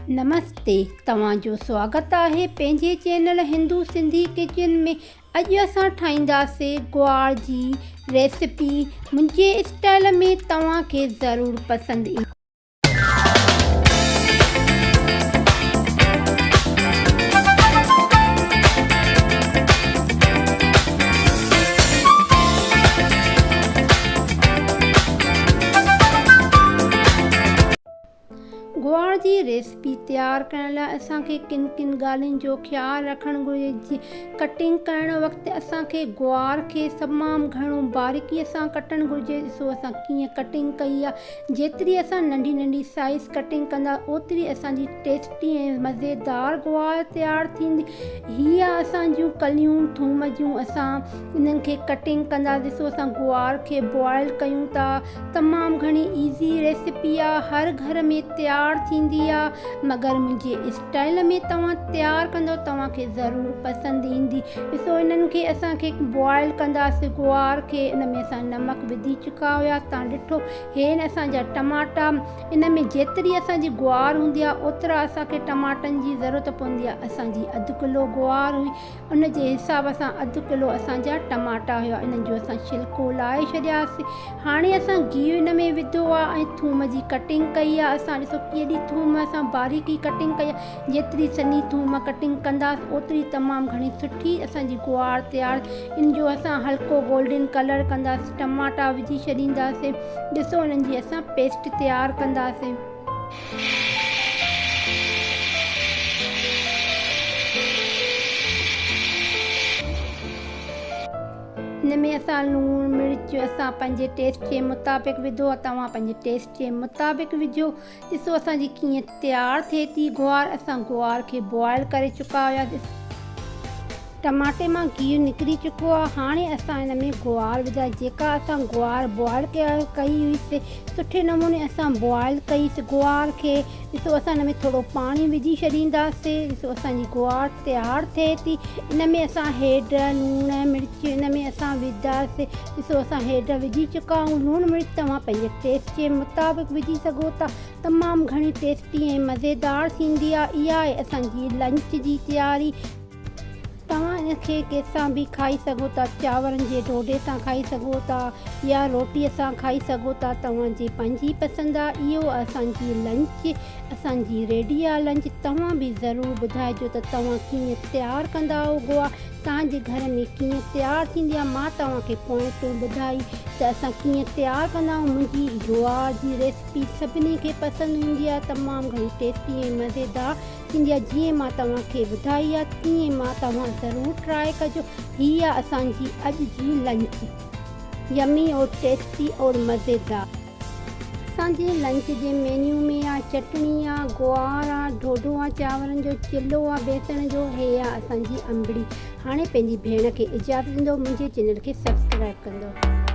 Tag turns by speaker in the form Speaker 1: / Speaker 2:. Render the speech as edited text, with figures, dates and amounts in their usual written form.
Speaker 1: नमस्ते, तव्हांजो स्वागत आहे पंहिंजे चैनल हिंदू सिंधी किचन में। अॼु असां ठाहींदासीं ग्वार जी रेसिपी मुंहिंजे स्टाइल में, तव्हांखे ज़रूरु पसंदि ईंदी। ग्वार जी रेसिपी तैयार करण लाइ असांखे किन किन ॻाल्हियुनि जो ख़्यालु रखणु घुरिजे। कटिंग करण वक़्तु असांखे ग्वार खे तमामु घणो बारीकीअ सां कटणु घुरिजे। ॾिसो असां कीअं कटिंग कई आहे। जेतिरी असां नंढी नंढी साइज़ कटिंग कंदा ओतिरी असांजी टेस्टी ऐं मज़ेदार ग्वार तैयार थींदी। हीअ असां जूं कलियूं थूम जूं असां इन्हनि खे कटिंग कंदा। ॾिसो असां ग्वार खे बॉइल कयूं था। तमामु घणी ईज़ी रेसिपी आहे, हर घर में तैयार थींदी आहे, मगर मुंहिंजे स्टाइल में तव्हां तैयार कंदो तव्हांखे ज़रूरु पसंदि ईंदी। ॾिसो इन्हनि खे असांखे बॉइल कंदासीं ग्वार खे। इन में असां नमक विझी चुका हुआसीं। तव्हां ॾिठो हे असांजा टमाटा। इन में जेतिरी असांजी ग्वार हूंदी आहे ओतिरा असांखे टमाटनि जी ज़रूरत पवंदी आहे। असांजी अधु किलो ग्वार हुई, उन जे हिसाब सां अधु किलो असांजा टमाटा हुआ। इन्हनि जो असां छिलको लाहे छॾियासीं। हाणे असां गिहु इन में विधो आहे ऐं थूम जी कटिंग कई आहे। असां ॾिसो केॾी थूम असां बारीकी कटिंग कई आहे। जेतिरी सनी थूम कटिंग कंदासीं ओतिरी तमामु घणी सुठी असांजी ग्वार तैयार। इन जो असां हल्को गोल्डन कलर कंदासीं, टमाटा विझी छॾींदासीं। ॾिसो इन्हनि जी असां पेस्ट तैयार कंदासीं। इन में असां लूणु मिर्च असां पंहिंजे टेस्ट जे मुताबिक़ विधो आहे। तव्हां पंहिंजे टेस्ट जे मुताबिक़ विझो। ॾिसो असांजी कीअं तैयार थिए थी ग्वार। असां ग्वार खे बॉइल करे चुका हुआसीं। टमाटे मां गिहु निकिरी चुको आहे। हाणे असां हिन में ग्वार विधा। जेका असां ग्वार बॉइल कई हुईसीं, सुठे नमूने असां बॉइल कईसीं ग्वार खे। ॾिसो असां हिन में थोरो पाणी विझी छॾींदासीं। ॾिसो असांजी ग्वार तैयार थिए थी। इन में असां हेड लूणु मिर्च इन में असां विझंदासीं। ॾिसो असां हेड विझी चुका आहियूं। लूणु मिर्च तव्हां पंहिंजे टेस्ट जे मुताबिक़ विझी सघो था। तमामु घणी टेस्टी ऐं मज़ेदार थींदी आहे। इहा आहे असांजी लंच जी तयारी। तव्हां इनखे कंहिंसां बि खाई सघो था। चांवरनि जे ढोढे सां खाई सघो था या रोटीअ सां खाई सघो था। तव्हांजी पंहिंजी पसंदि आहे। इहो असांजी लंच असांजी रेडी आहे लंच। तव्हां बि ज़रूरु ॿुधाइजो त तव्हां कीअं तैयार कंदा हो ग्वार। तव्हांजे घर में कीअं तैयार थींदी आहे। मां तव्हांखे पॉइंटूं ॿुधाई त असां कीअं तैयार कंदा आहियूं। मुंहिंजी ग्वार जी रेसिपी सभिनी खे पसंदि ईंदी आहे। तमामु घणी टेस्टी ऐं मज़ेदार थींदी आहे। जीअं मां तव्हांखे ॿुधाई आहे तीअं मां तव्हां ज़रूरु ट्राई कजो। हीअ आहे असांजी अॼु जी लंच, यमी और टेस्टी और मज़ेदार। असांजे लंच जे मेन्यू में आहे चटणी आहे, ग्वार आहे, ढोढो आहे, चांवरनि जो चिल्लो आहे, बेसण जो। हे आहे असांजी अंबड़ी। हाणे पंहिंजी भेण खे इजाज़त ॾींदो, मुंहिंजे चैनल खे सब्सक्राइब कंदो।